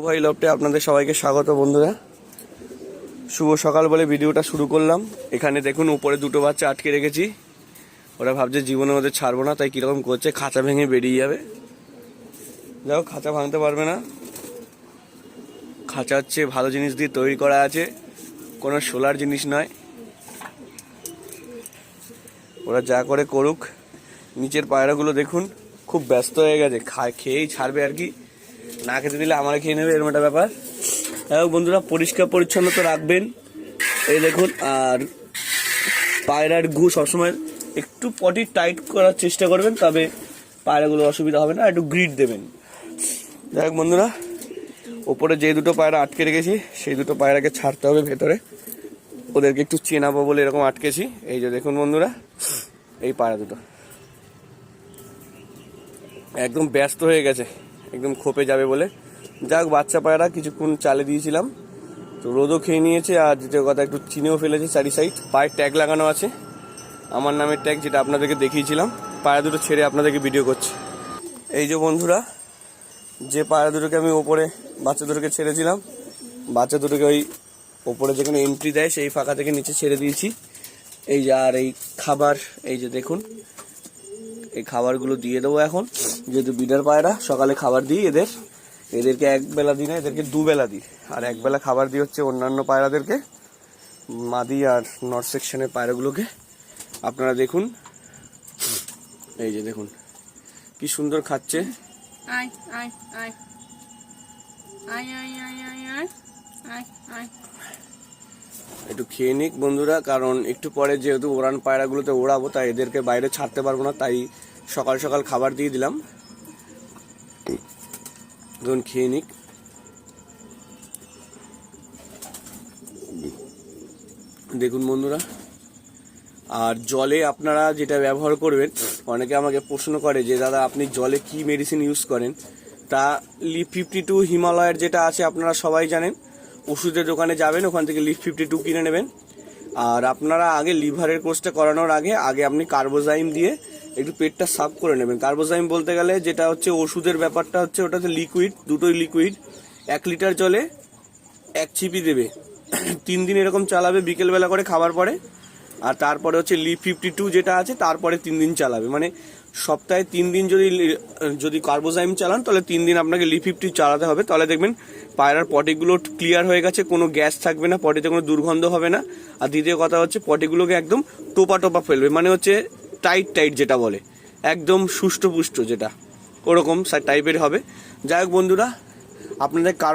ভাই লফটে আপনাদের সবাইকে স্বাগত বন্ধুরা। শুভ সকাল বলে ভিডিওটা শুরু করলাম। এখানে দেখুন উপরে দুটো বাচ্চা আটকে রেখেছি। ওরা ভাবছে জীবনে ওদের ছাড়বো না, তাই কিরকম করছে, খাঁচা ভেঙে বেরিয়ে যাবে। যাও, খাঁচা ভাঙতে পারবে না। খাঁচা হচ্ছে ভালো জিনিস দিয়ে তৈরি করা আছে, কোনো সোলার জিনিস নয়। ওরা যা করে করুক। নিচের পায়রাগুলো দেখুন খুব ব্যস্ত হয়ে গেছে, খেয়েই ছাড়বে আর কি। না খেতে দিলে আমার খেয়ে নেবে, এরকম একটা ব্যাপার। হ্যাঁ বন্ধুরা, পরিষ্কার পরিচ্ছন্নতা রাখবেন। এই দেখুন, আর পায়রার গু সবসময় একটু পটি টাইট করার চেষ্টা করবেন, তবে পায়রাগুলো অসুবিধা হবে না। একটু গ্রিড দেবেন। যাই হোক বন্ধুরা, ওপরে যে দুটো পায়রা আটকে রেখেছি সেই দুটো পায়রাকে ছাড়তে হবে ভেতরে। ওদেরকে একটু চেনাবো বলে এরকম আটকেছি। এই যে দেখুন বন্ধুরা, এই পায়রা দুটো একদম ব্যস্ত হয়ে গেছে, একদম খোপে যাবে বলে। যাক, বাচ্চা পায়রা কিছুক্ষণ চালে দিয়েছিলাম, তো রোদও খেয়ে নিয়েছে। আর দ্বিতীয় কথা, একটু চিনেও ফেলেছে চারি সাইড। পায়ের ট্যাগ লাগানো আছে, আমার নামের ট্যাগ, যেটা আপনাদেরকে দেখিয়েছিলাম। পায়রা দুটো ছেড়ে আপনাদেরকে ভিডিও করছি। এই যে বন্ধুরা, যে পায়রা দুটোকে আমি ওপরে বাচ্চা দুটোকে ছেড়েছিলাম, বাচ্চা দুটোকে ওই ওপরে যেখানে এন্ট্রি দেয় সেই ফাঁকা থেকে নিচে ছেড়ে দিয়েছি। এই যে, আর এই খাবার, এই যে দেখুন, এই খাবারগুলো দিয়ে দেবো এখন। যেহেতু বিডার পায়রা, সকালে খাবার দিই এদেরকে এক বেলা দিই না, এদেরকে দুবেলা দিই। আর এক বেলা খাবার দিই হচ্ছে অন্যান্য পায়রাদেরকে, মাদি আর নর্থ সেকশনের পায়রাগুলোকে। আপনারা দেখুন, এই যে দেখুন কি সুন্দর খাচ্ছে। একটু খেয়ে নিক বন্ধুরা, কারণ একটু পরে যেহেতু ওড়ান পায়রাগুলোতে ওড়াবো, তাই এদেরকে বাইরে ছাড়তে পারবো না। তাই সকাল সকাল খাবার দিয়ে দিলাম। ধরুন, খেয়ে নিক। দেখুন বন্ধুরা, আর জলে আপনারা যেটা ব্যবহার করবেন, অনেকে আমাকে প্রশ্ন করে যে দাদা আপনি জলে কি মেডিসিন ইউজ করেন। তা লিভ 52 হিমালয়ের যেটা আছে আপনারা সবাই জানেন। ওষুধের দোকানে যাবেন, ওখান থেকে লিভ 52 কিনে নেবেন। আর আপনারা আগে লিভারের কোর্সটা করানোর আগে আপনি কার্বোজাইম দিয়ে একটু পেটটা সাফ করে নেবেন। কার্বোজাইম বলতে গেলে যেটা হচ্ছে ওষুধের ব্যাপারটা হচ্ছে, ওটা হচ্ছে লিকুইড, দুটোই লিকুইড। 1 লিটার জলে 1 ছিপি দেবে। 3 দিন এরকম চালাবে, বিকেলবেলা করে খাবার পরে। আর তারপরে হচ্ছে লিভ 52 যেটা আছে, তারপরে 3 দিন চালাবে। মানে সপ্তাহে 3 দিন যদি কার্বোজাইম চালান, তাহলে 3 দিন আপনাকে লিভ 50 চালাতে হবে। তাহলে দেখবেন পায়রার পটিগুলো ক্লিয়ার হয়ে গেছে, কোনো গ্যাস থাকবে না, পটিতে কোনো দুর্গন্ধ হবে না। আর দ্বিতীয় কথা হচ্ছে, পটিগুলোকে একদম টোপা টোপা ফেলবে, মানে হচ্ছে টাইট যেটা বলে, একদম সুষ্ঠুপুষ্ট যেটা, ওরকম টাইপের হবে। যাই হোক বন্ধুরা, আপনাদের